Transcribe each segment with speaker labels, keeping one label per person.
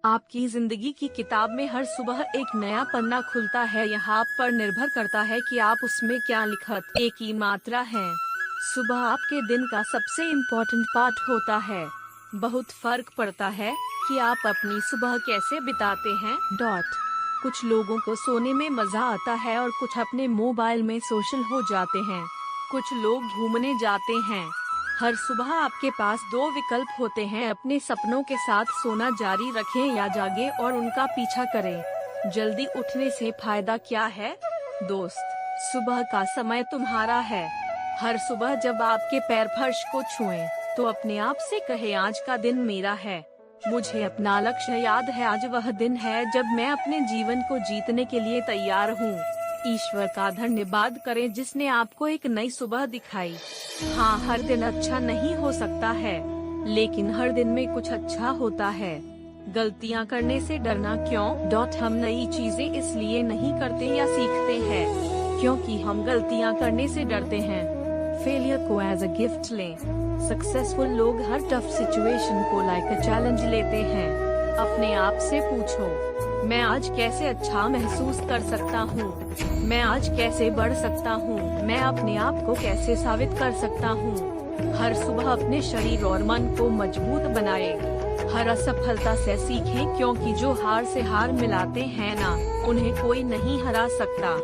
Speaker 1: आपकी जिंदगी की किताब में हर सुबह एक नया पन्ना खुलता है। यह आप पर निर्भर करता है कि आप उसमें क्या लिखत एक ही मात्रा है। सुबह आपके दिन का सबसे इम्पोर्टेंट पार्ट होता है। बहुत फर्क पड़ता है कि आप अपनी सुबह कैसे बिताते हैं। कुछ लोगों को सोने में मजा आता है और कुछ अपने मोबाइल में सोशल हो जाते हैं। कुछ लोग घूमने जाते हैं। हर सुबह आपके पास दो विकल्प होते हैं, अपने सपनों के साथ सोना जारी रखें या जागे और उनका पीछा करें। जल्दी उठने से फायदा क्या है दोस्त? सुबह का समय तुम्हारा है। हर सुबह जब आपके पैर फर्श को छुएं, तो अपने आप से कहें आज का दिन मेरा है। मुझे अपना लक्ष्य याद है, आज वह दिन है जब मैं अपने जीवन को जीतने के लिए तैयार हूँ। ईश्वर का धन्यवाद करें जिसने आपको एक नई सुबह दिखाई। हाँ, हर दिन अच्छा नहीं हो सकता है, लेकिन हर दिन में कुछ अच्छा होता है। गलतियाँ करने से डरना क्यों? हम नई चीजें इसलिए नहीं करते या सीखते हैं क्योंकि हम गलतियाँ करने से डरते हैं। फेलियर को एज अ गिफ्ट लें। सक्सेसफुल लोग हर टफ सिचुएशन को लाइक अ चैलेंज लेते हैं। अपने आप से पूछो, मैं आज कैसे अच्छा महसूस कर सकता हूँ? मैं आज कैसे बढ़ सकता हूँ? मैं अपने आप को कैसे साबित कर सकता हूँ? हर सुबह अपने शरीर और मन को मजबूत बनाए। हर असफलता से सीखें क्योंकि जो हार से हार मिलाते हैं ना, उन्हें कोई नहीं हरा सकता।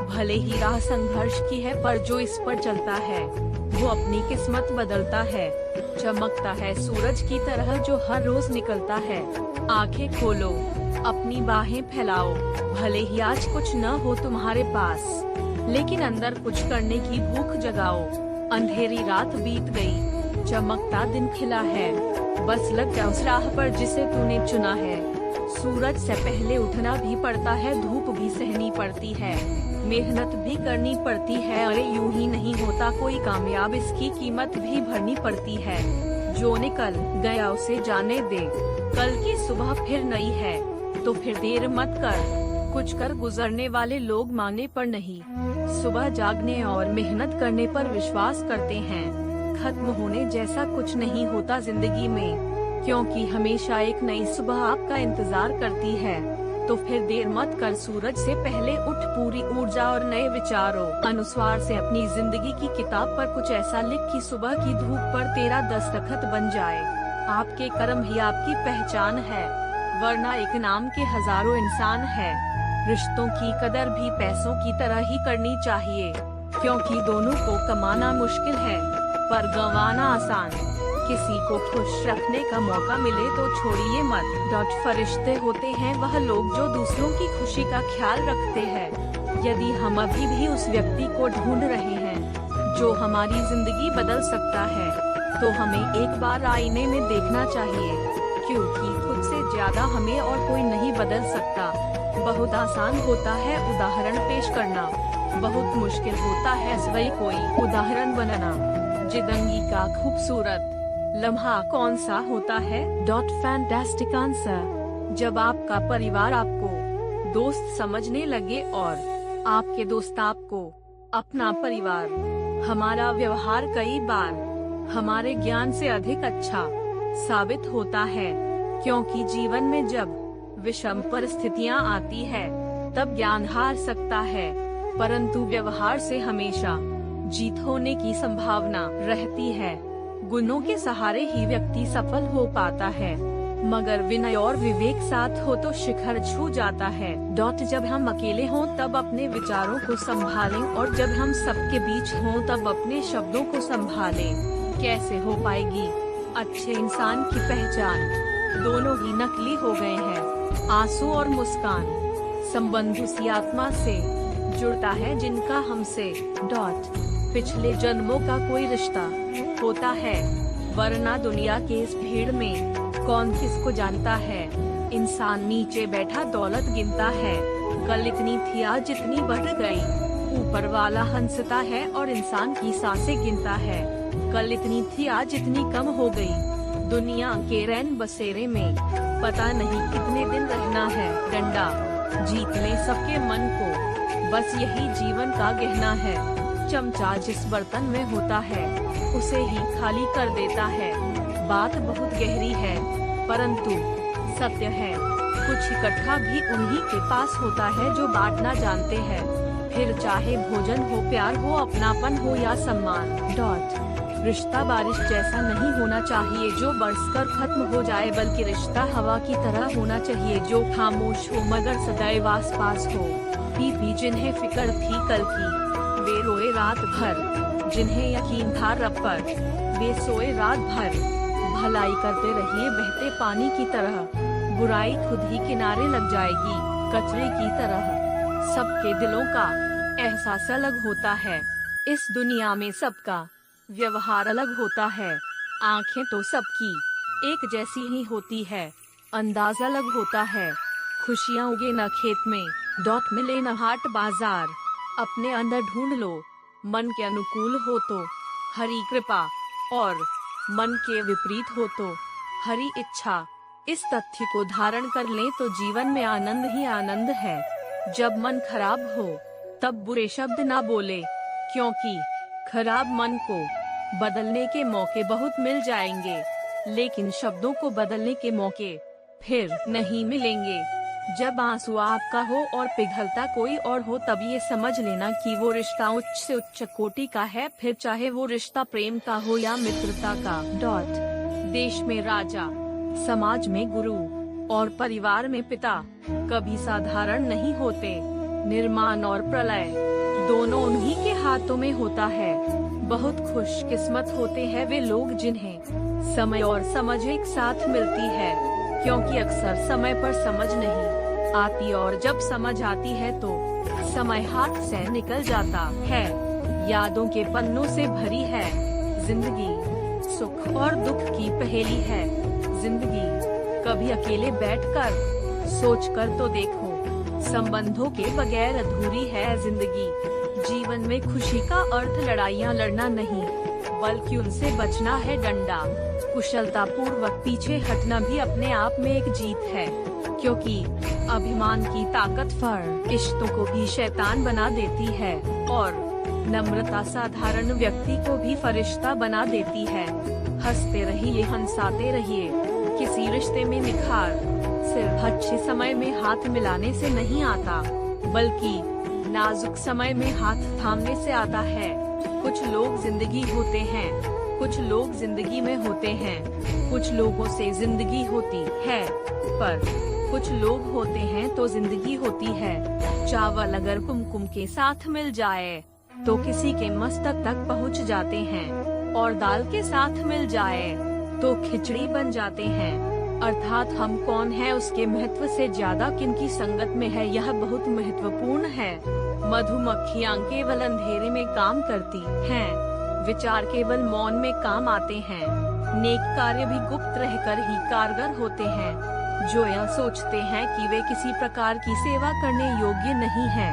Speaker 1: भले ही राह संघर्ष की है, पर जो इस पर चलता है वो अपनी किस्मत बदलता है। चमकता है सूरज की तरह जो हर रोज निकलता है। आंखें खोलो, अपनी बाहें फैलाओ। भले ही आज कुछ न हो तुम्हारे पास, लेकिन अंदर कुछ करने की भूख जगाओ। अंधेरी रात बीत गई, चमकता दिन खिला है। बस लग जा उस राह पर जिसे तूने चुना है। सूरज से पहले उठना भी पड़ता है, धूप भी सहनी पड़ती है, मेहनत भी करनी पड़ती है। अरे यूं ही नहीं होता कोई कामयाब, इसकी कीमत भी भरनी पड़ती है। जो निकल गया उसे जाने दे, कल की सुबह फिर नई है, तो फिर देर मत कर। कुछ कर गुजरने वाले लोग माने पर नहीं, सुबह जागने और मेहनत करने पर विश्वास करते हैं। खत्म होने जैसा कुछ नहीं होता जिंदगी में, क्योंकि हमेशा एक नई सुबह आपका इंतजार करती है। तो फिर देर मत कर, सूरज से पहले उठ, पूरी ऊर्जा और नए विचारों अनुसार से अपनी जिंदगी की किताब पर कुछ ऐसा लिख कि सुबह की धूप पर तेरा दस्तखत बन जाए। आपके कर्म ही आपकी पहचान है, वरना एक नाम के हजारों इंसान है। रिश्तों की कदर भी पैसों की तरह ही करनी चाहिए, क्योंकि दोनों को कमाना मुश्किल है पर गंवाना आसान। किसी को खुश रखने का मौका मिले तो छोड़िए मत। फरिश्ते होते हैं वह लोग जो दूसरों की खुशी का ख्याल रखते हैं। यदि हम अभी भी उस व्यक्ति को ढूंढ रहे हैं जो हमारी जिंदगी बदल सकता है, तो हमें एक बार आईने में देखना चाहिए, क्योंकि खुद से ज्यादा हमें और कोई नहीं बदल सकता। बहुत आसान होता है उदाहरण पेश करना, बहुत मुश्किल होता है वही कोई उदाहरण बनाना। जिंदगी का खूबसूरत लम्हा कौन सा होता है? फैंटास्टिक आंसर, जब आपका परिवार आपको दोस्त समझने लगे और आपके दोस्त आपको अपना परिवार। हमारा व्यवहार कई बार हमारे ज्ञान से अधिक अच्छा साबित होता है, क्योंकि जीवन में जब विषम परिस्थितियां आती है तब ज्ञान हार सकता है, परंतु व्यवहार से हमेशा जीत होने की संभावना रहती है। गुणों के सहारे ही व्यक्ति सफल हो पाता है, मगर विनय और विवेक साथ हो तो शिखर छू जाता है। जब हम अकेले हों तब अपने विचारों को संभालें, और जब हम सबके बीच हों तब अपने शब्दों को संभालें। कैसे हो पाएगी अच्छे इंसान की पहचान? दोनों ही नकली हो गए हैं। आंसू और मुस्कान संबंध उसी आत्मा से जुड़ता है जिनका हमसे पिछले जन्मों का कोई रिश्ता होता है, वरना दुनिया के इस भीड़ में कौन किसको जानता है। इंसान नीचे बैठा दौलत गिनता है, कल इतनी थी आज इतनी बढ़ गई। ऊपर वाला हंसता है और इंसान की सांसें गिनता है, कल इतनी थी आज इतनी कम हो गई। दुनिया के रैन बसेरे में पता नहीं कितने दिन रहना है। डंडा जीत ले सबके मन को, बस यही जीवन का गहना है। चमचा जिस बर्तन में होता है उसे ही खाली कर देता है। बात बहुत गहरी है, परंतु सत्य है। कुछ इकट्ठा भी उन्हीं के पास होता है जो बांटना जानते हैं, फिर चाहे भोजन हो, प्यार हो, अपनापन हो या सम्मान। रिश्ता बारिश जैसा नहीं होना चाहिए जो बरसकर खत्म हो जाए, बल्कि रिश्ता हवा की तरह होना चाहिए जो खामोश हो मगर सदैव आस पास हो। पीपी जिन्हें फिक्र थी कल की, वे रोए रात भर, जिन्हें यकीन था रब पर, वे सोए रात भर। भलाई करते रहिए बहते पानी की तरह, बुराई खुद ही किनारे लग जाएगी कचरे की तरह। सबके दिलों का एहसास अलग होता है, इस दुनिया में सबका व्यवहार अलग होता है। आंखें तो सबकी एक जैसी ही होती है, अंदाज अलग होता है। खुशियाँ उगे न खेत में, मिले न हाट बाजार। अपने अंदर ढूंढ लो, मन के अनुकूल हो तो हरी कृपा, और मन के विपरीत हो तो हरी इच्छा। इस तथ्य को धारण कर लें तो जीवन में आनंद ही आनंद है। जब मन खराब हो तब बुरे शब्द ना बोले, क्योंकि खराब मन को बदलने के मौके बहुत मिल जाएंगे, लेकिन शब्दों को बदलने के मौके फिर नहीं मिलेंगे। जब आंसू आपका हो और पिघलता कोई और हो, तब ये समझ लेना कि वो रिश्ता उच्च से उच्च कोटि का है, फिर चाहे वो रिश्ता प्रेम का हो या मित्रता का। देश में राजा, समाज में गुरु और परिवार में पिता कभी साधारण नहीं होते। निर्माण और प्रलय दोनों उन्हीं के हाथों में होता है। बहुत खुशकिस्मत होते हैं वे लोग जिन्हें समय और समझ एक साथ मिलती है, क्योंकि अक्सर समय पर समझ नहीं आती और जब समझ आती है तो समय हाथ से निकल जाता है। यादों के पन्नों से भरी है जिंदगी, सुख और दुख की पहेली है जिंदगी। कभी अकेले बैठकर सोचकर तो देखो, संबंधों के बगैर अधूरी है जिंदगी। जीवन में खुशी का अर्थ लड़ाइयाँ लड़ना नहीं, बल्कि उनसे बचना है डंडा। कुशलता पूर्वक पीछे हटना भी अपने आप में एक जीत है, क्योंकि अभिमान की ताकत फरिश्तों को भी शैतान बना देती है और नम्रता साधारण व्यक्ति को भी फरिश्ता बना देती है। हंसते रहिए, हंसाते रहिए। किसी रिश्ते में निखार सिर्फ अच्छे समय में हाथ मिलाने से नहीं आता, बल्कि नाजुक समय में हाथ थामने से आता है। कुछ लोग जिंदगी होते हैं, कुछ लोग जिंदगी में होते हैं। कुछ लोगों से जिंदगी होती है, पर कुछ लोग होते हैं तो जिंदगी होती है। चावल अगर कुमकुम के साथ मिल जाए तो किसी के मस्तक तक पहुंच जाते हैं, और दाल के साथ मिल जाए तो खिचड़ी बन जाते हैं। अर्थात हम कौन है उसके महत्व से ज्यादा किनकी संगत में है, यह बहुत महत्वपूर्ण है। मधुमक्खियाँ केवल अंधेरे में काम करती हैं, विचार केवल मौन में काम आते हैं। नेक कार्य भी गुप्त रहकर ही कारगर होते हैं। जो यह सोचते हैं कि वे किसी प्रकार की सेवा करने योग्य नहीं हैं,